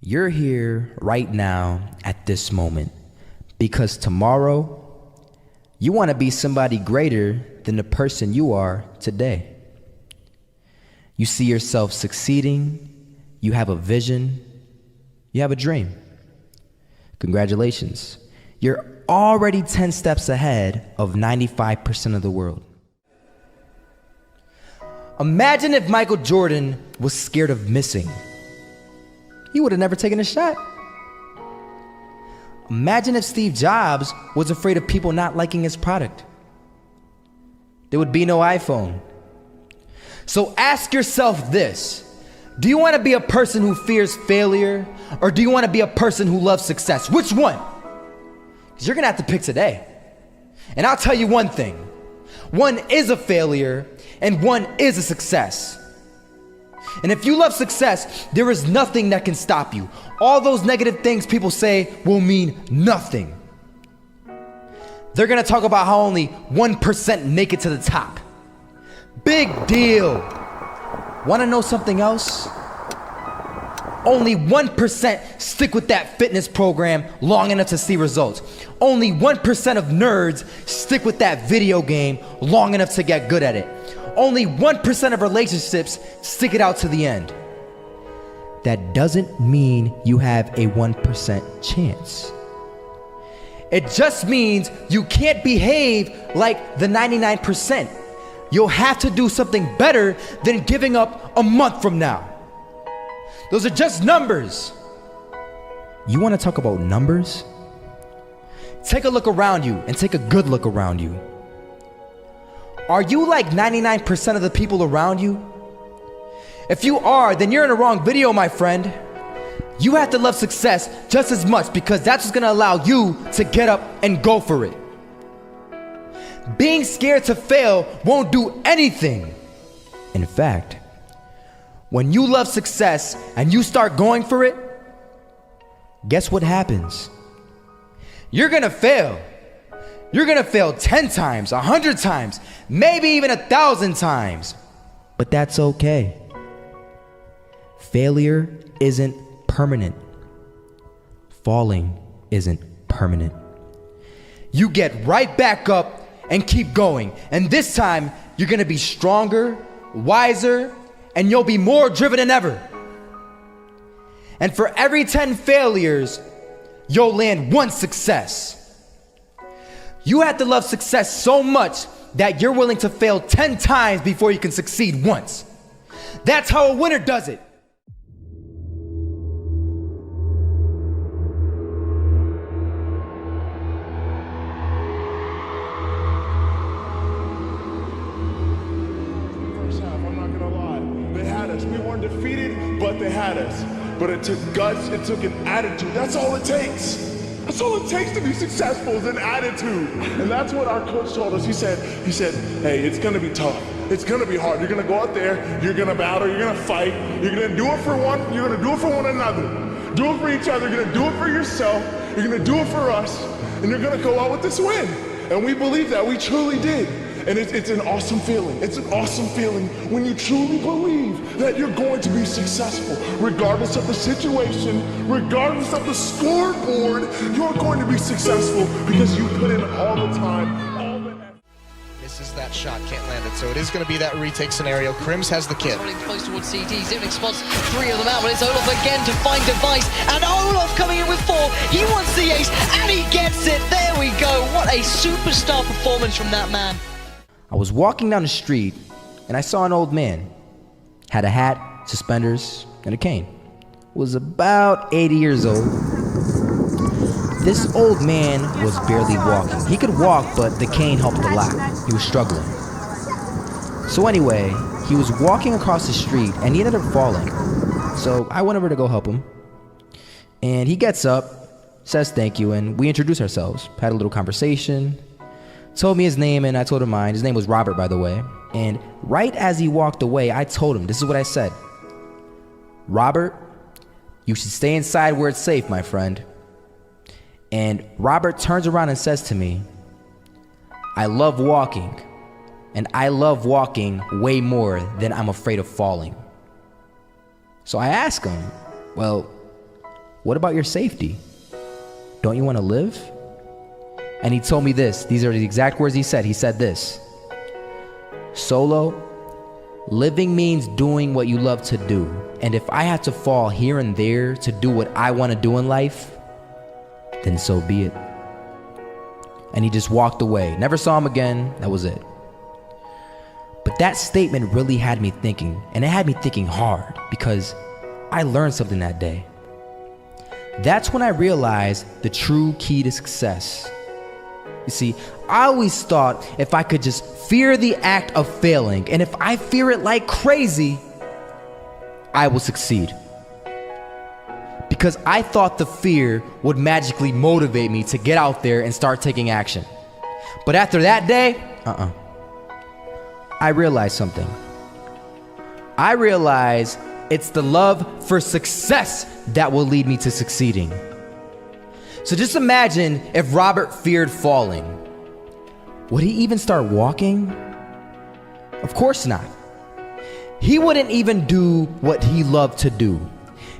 You're here right now at this moment because tomorrow you want to be somebody greater than the person you are today. You see yourself succeeding, you have a vision, you have a dream. Congratulations. You're already 10 steps ahead of 95% of the world. Imagine if Michael Jordan was scared of missing. He would have never taken a shot. Imagine if Steve Jobs was afraid of people not liking his product. There would be no iPhone. So ask yourself this: do you want to be a person who fears failure, or do you want to be a person who loves success? Which one? Because you're going to have to pick today. And I'll tell you one thing: one is a failure and one is a success. And if you love success, there is nothing that can stop you. All those negative things people say will mean nothing. They're gonna talk about how only 1% make it to the top. Big deal. Wanna know something else? Only 1% stick with that fitness program long enough to see results. Only 1% of nerds stick with that video game long enough to get good at it. Only 1% of relationships stick it out to the end. That doesn't mean you have a 1% chance. It just means you can't behave like the 99%. You'll have to do something better than giving up a month from now. Those are just numbers. You want to talk about numbers? Take a look around you and take a good look around you. Are you like 99% of the people around you? If you are, then you're in the wrong video, my friend. You have to love success just as much because that's what's gonna allow you to get up and go for it. Being scared to fail won't do anything. In fact, when you love success and you start going for it, guess what happens? You're gonna fail. You're gonna fail 10 times, 100 times, maybe even 1,000 times. But that's okay. Failure isn't permanent. Falling isn't permanent. You get right back up and keep going. And this time, you're gonna be stronger, wiser, and you'll be more driven than ever. And for every 10 failures, you'll land one success. You have to love success so much that you're willing to fail 10 times before you can succeed once. That's how a winner does it. First half, I'm not gonna lie. They had us. We weren't defeated, but they had us. But it took guts, it took an attitude. That's all it takes. That's all it takes to be successful is an attitude. And that's what our coach told us. He said, hey, it's gonna be tough. It's gonna be hard. You're gonna go out there, you're gonna battle, you're gonna fight, you're gonna do it for one, you're gonna do it for one another. Do it for each other, you're gonna do it for yourself, you're gonna do it for us, and you're gonna go out with this win. And we believe that, we truly did. And it's an awesome feeling. It's an awesome feeling when you truly believe that you're going to be successful. Regardless of the situation, regardless of the scoreboard, you're going to be successful because you put in all the time, all the effort. Misses that shot, can't land it. So it is going to be that retake scenario. Krims has the kid. Running close towards CT, Zivnik spots 3 of them out, but it's Olaf again to find Device, and Olaf coming in with 4. He wants the ace, and he gets it. There we go. What a superstar performance from that man. I was walking down the street and I saw an old man. Had a hat, suspenders, and a cane. Was about 80 years old. This old man was barely walking. He could walk, but the cane helped a lot. He was struggling. So anyway, he was walking across the street and he ended up falling. So I went over to go help him. And he gets up, says thank you, and we introduced ourselves. Had a little conversation. Told me his name and I told him mine. His name was Robert, by the way. And right as he walked away, I told him, this is what I said. Robert, you should stay inside where it's safe, my friend. And Robert turns around and says to me, I love walking, and I love walking way more than I'm afraid of falling. So I ask him, well, What about your safety? Don't you want to live? And he told me this. These are the exact words he said. He said this: Solo, living means doing what you love to do. And if I had to fall here and there to do what I want to do in life, then so be it. And he just walked away. Never saw him again. That was it. But that statement really had me thinking, and it had me thinking hard, because I learned something that day. That's when I realized the true key to success. You see, I always thought if I could just fear the act of failing, and if I fear it like crazy, I will succeed. Because I thought the fear would magically motivate me to get out there and start taking action. But after that day, I realized something. I realized it's the love for success that will lead me to succeeding. So just imagine if Robert feared falling. Would he even start walking? Of course not. He wouldn't even do what he loved to do.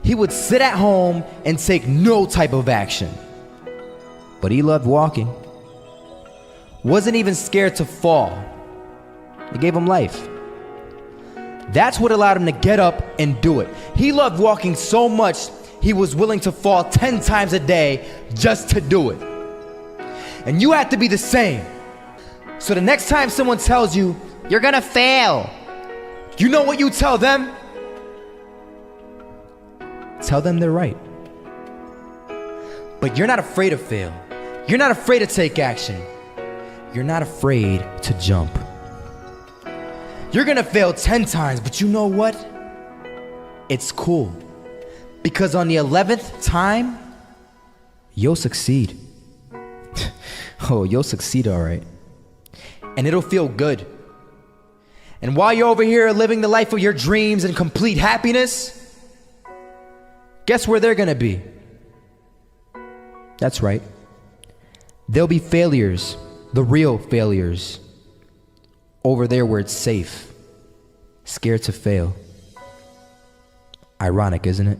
He would sit at home and take no type of action. But he loved walking. Wasn't even scared to fall. It gave him life. That's what allowed him to get up and do it. He loved walking so much, he was willing to fall 10 times a day just to do it. And you have to be the same. So the next time someone tells you, you're gonna fail, you know what you tell them? Tell them they're right. But you're not afraid to fail. You're not afraid to take action. You're not afraid to jump. You're gonna fail 10 times, but you know what? It's cool. Because on the 11th time, you'll succeed. Oh, you'll succeed, all right. And it'll feel good. And while you're over here living the life of your dreams and complete happiness, guess where they're gonna be? That's right. They'll be failures, the real failures. Over there where it's safe, scared to fail. Ironic, isn't it?